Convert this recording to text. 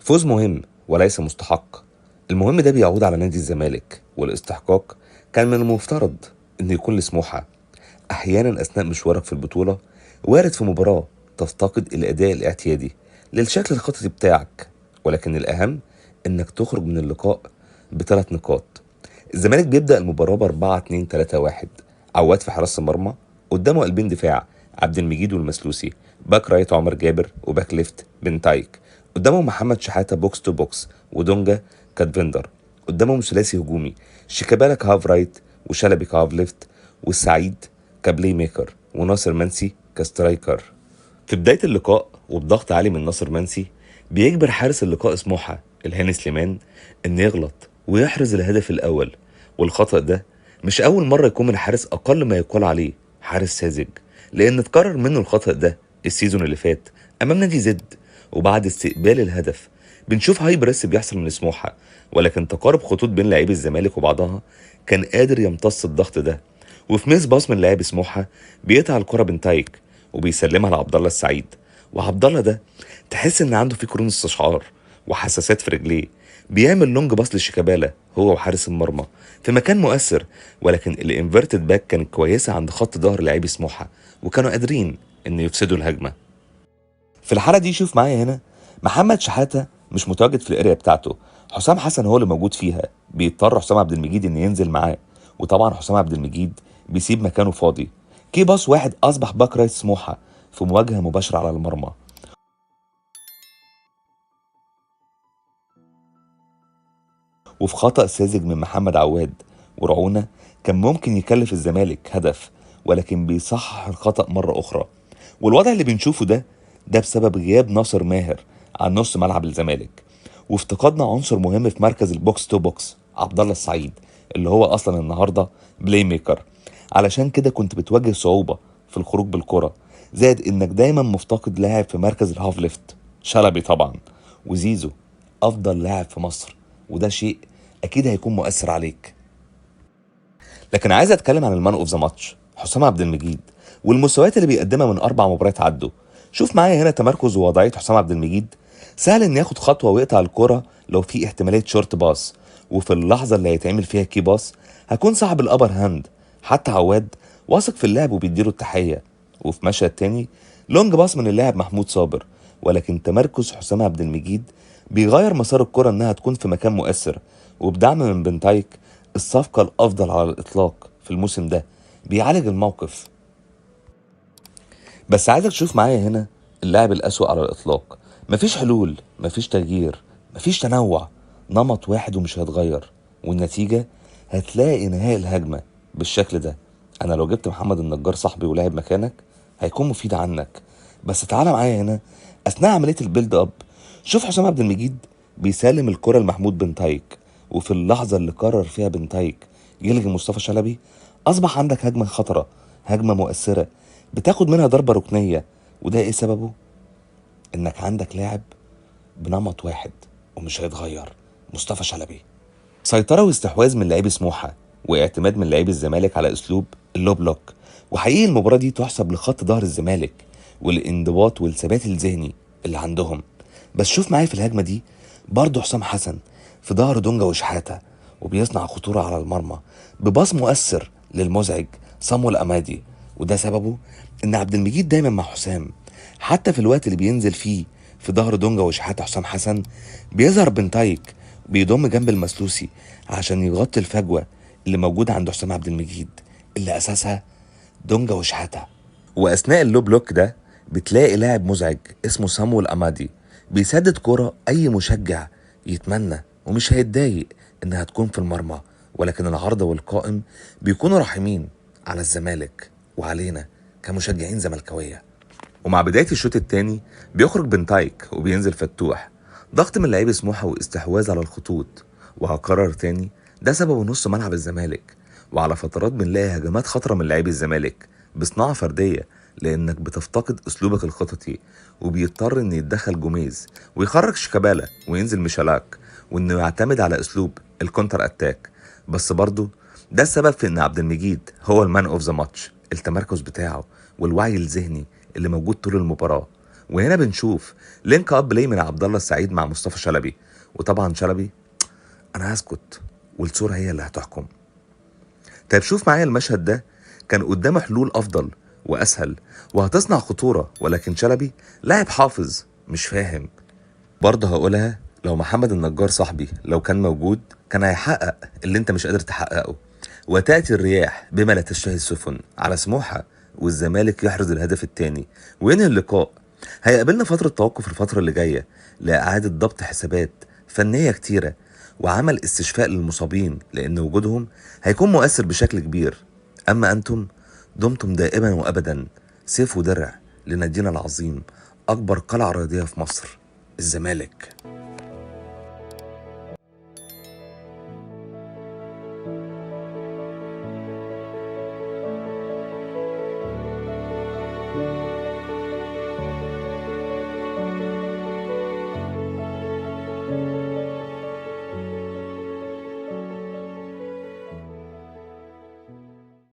فوز مهم وليس مستحق. المهم ده بيعود على نادي الزمالك، والاستحقاق كان من المفترض انه يكون لسموحة. احيانا اثناء مشوارك في البطولة وارد في مباراة تفتقد الاداء الاعتيادي للشكل الخططي بتاعك، ولكن الاهم انك تخرج من اللقاء بثلاث نقاط. الزمالك بيبدأ المباراة ب4-2-3-1. عواد في حراسة المرمى، قدامه قلبين دفاع عبد المجيد والمسلوسي، باك رايت عمر جابر، وباك ليفت بنتايك. قدامهم محمد شحاتة بوكس تو بوكس، ودونجا كاتفندر. قدامهم ثلاثي هجومي، شيكابالا كهاف رايت، وشلبي كهاف ليفت، والسعيد كبلاي ميكر، وناصر منسي كسترايكر. في بداية اللقاء وبضغط عالي من ناصر منسي، بيجبر حارس اللقاء سموحة الهاني سليمان انه يغلط ويحرز الهدف الاول. والخطأ ده مش اول مرة يكون من حارس اقل ما يقال عليه حارس ساذج، لان اتكرر منه الخطأ ده السيزون اللي فات امام نادي زد. وبعد استقبال الهدف بنشوف هاي بريس بيحصل من سموحة، ولكن تقارب خطوط بين لاعبي الزمالك وبعضها كان قادر يمتص الضغط ده. وفي ميس باص من لاعب سموحة بيقطع الكرة بنتايك وبيسلمها لعبد الله السعيد. وعبد الله ده تحس ان عنده فيه قرون استشعار وحساسات في رجليه. بيعمل لونج باص لشيكابالا هو وحارس المرمى في مكان مؤثر، ولكن الانفيرتد باك كانت كويسه عند خط ظهر لاعبي سموحه، وكانوا قادرين ان يفسدوا الهجمه. في الحاله دي شوف معايا هنا، محمد شحاته مش متواجد في الاريا بتاعته، حسام حسن هو اللي موجود فيها. بيضطر حسام عبد المجيد ان ينزل معاه، وطبعا حسام عبد المجيد بيسيب مكانه فاضي. كي باص واحد اصبح باك رايت سموحه في مواجهه مباشره على المرمى. وفي خطأ ساذج من محمد عواد ورعونة كان ممكن يكلف الزمالك هدف، ولكن بيصحح الخطأ مرة أخرى. والوضع اللي بنشوفه ده بسبب غياب ناصر ماهر عن نص ملعب الزمالك، وافتقادنا عنصر مهم في مركز البوكس تو بوكس عبد الله السعيد، اللي هو أصلا النهارده بلاي ميكر. علشان كده كنت بتواجه صعوبة في الخروج بالكرة، زائد إنك دايما مفتقد لاعب في مركز الهاف ليفت، شلبي طبعا، وزيزو أفضل لاعب في مصر، وده شيء اكيد هيكون مؤثر عليك. لكن عايز اتكلم عن المان اوف ذا ماتش حسام عبد المجيد، والمستويات اللي بيقدمها من 4 مباريات عدوا. شوف معايا هنا تمركز ووضعيه حسام عبد المجيد. سهل ان ياخد خطوه ويقطع الكره لو في احتماليه شورت باس، وفي اللحظه اللي هيتعمل فيها كي باس هكون صاحب الابر هاند. حتى عواد واثق في اللاعب وبيديله التحيه. وفي مشهد تاني لونج باس من اللاعب محمود صابر، ولكن تمركز حسام عبد المجيد بيغير مسار الكره انها تكون في مكان مؤثر. وبدعم من بنتايك الصفقة الأفضل على الإطلاق في الموسم ده، بيعالج الموقف. بس عايزك تشوف معايا هنا اللاعب الأسوأ على الإطلاق. مفيش حلول، مفيش تغيير، مفيش تنوع، نمط واحد ومش هيتغير، والنتيجة هتلاقي نهاية الهجمة بالشكل ده. أنا لو جبت محمد النجار صاحبي ولعب مكانك هيكون مفيد عنك. بس تعالى معايا هنا أثناء عملية البيلد أب، شوف حسام عبد المجيد بيسلم الكرة لمحمود بنتايك، وفي اللحظة اللي قرر فيها بنتايك يلغي مصطفى شلبي أصبح عندك هجمة خطرة، هجمة مؤثرة بتاخد منها ضربة ركنية. وده إيه سببه؟ إنك عندك لاعب بنمط واحد ومش هيتغير، مصطفى شلبي. سيطرة واستحواذ من لاعبي سموحة، واعتماد من لاعبي الزمالك على أسلوب اللو بلوك. وحقيقي المباراة دي تحسب لخط ظهر الزمالك والانضباط والثبات الذهني اللي عندهم. بس شوف معايا في الهجمة دي برضه حسام حسن في ظهر دونجا وشحاتة، وبيصنع خطورة على المرمى بباص مؤثر للمزعج صامويل أمادي. وده سببه إن عبد المجيد دايما مع حسام، حتى في الوقت اللي بينزل فيه في ظهر دونجا وشحاتة حسام حسن بيظهر بنتايك بيضم جنب المسلوسي عشان يغطي الفجوة اللي موجودة عند حسام عبد المجيد اللي أساسها دونجا وشحاتة. وأثناء اللو بلوك ده بتلاقي لاعب مزعج اسمه صامويل أمادي بيسدد كرة أي مشجع يتمنى ومش هيتضايق إنها تكون في المرمى، ولكن العارضة والقائم بيكونوا رحيمين على الزمالك وعلينا كمشجعين زملكاوية. ومع بداية الشوط الثاني بيخرج بنتايك وبينزل فتوح، ضغط من لعيب سموحة واستحواذ على الخطوط. وهكرر تاني، ده سبب نص ملعب الزمالك. وعلى فترات بنلاقي هجمات خطرة من لعيب الزمالك بصناعة فردية، لانك بتفتقد اسلوبك الخططي، وبيضطر ان يتدخل جوميز ويخرج شيكابالا وينزل ميشالاك، وانه يعتمد على اسلوب الكونتر اتاك. بس برضه ده السبب في ان عبد المجيد هو المان اوف ذا ماتش. التمركز بتاعه والوعي الذهني اللي موجود طول المباراة وهنا بنشوف لينك اب بلاي من عبد الله السعيد مع مصطفى شلبي، وطبعا شلبي انا هسكت والصورة هي اللي هتحكم. طيب شوف معايا المشهد ده، كان قدامه حلول افضل واسهل وهتصنع خطورة، ولكن شلبي لاعب حافظ مش فاهم. برضه هقولها، لو محمد النجار صاحبي لو كان موجود كان هيحقق اللي انت مش قادر تحققه. وتأتي الرياح بما لا تشتهي السفن على سموحة، والزمالك يحرز الهدف الثاني وينهي اللقاء. هيقابلنا فترة توقف الفترة اللي جاية لإعادة ضبط حسابات فنية كتيرة وعمل استشفاء للمصابين، لأن وجودهم هيكون مؤثر بشكل كبير. أما أنتم دمتم دائما وأبدا سيف ودرع لنادينا العظيم، أكبر قلعة رياضية في مصر، الزمالك.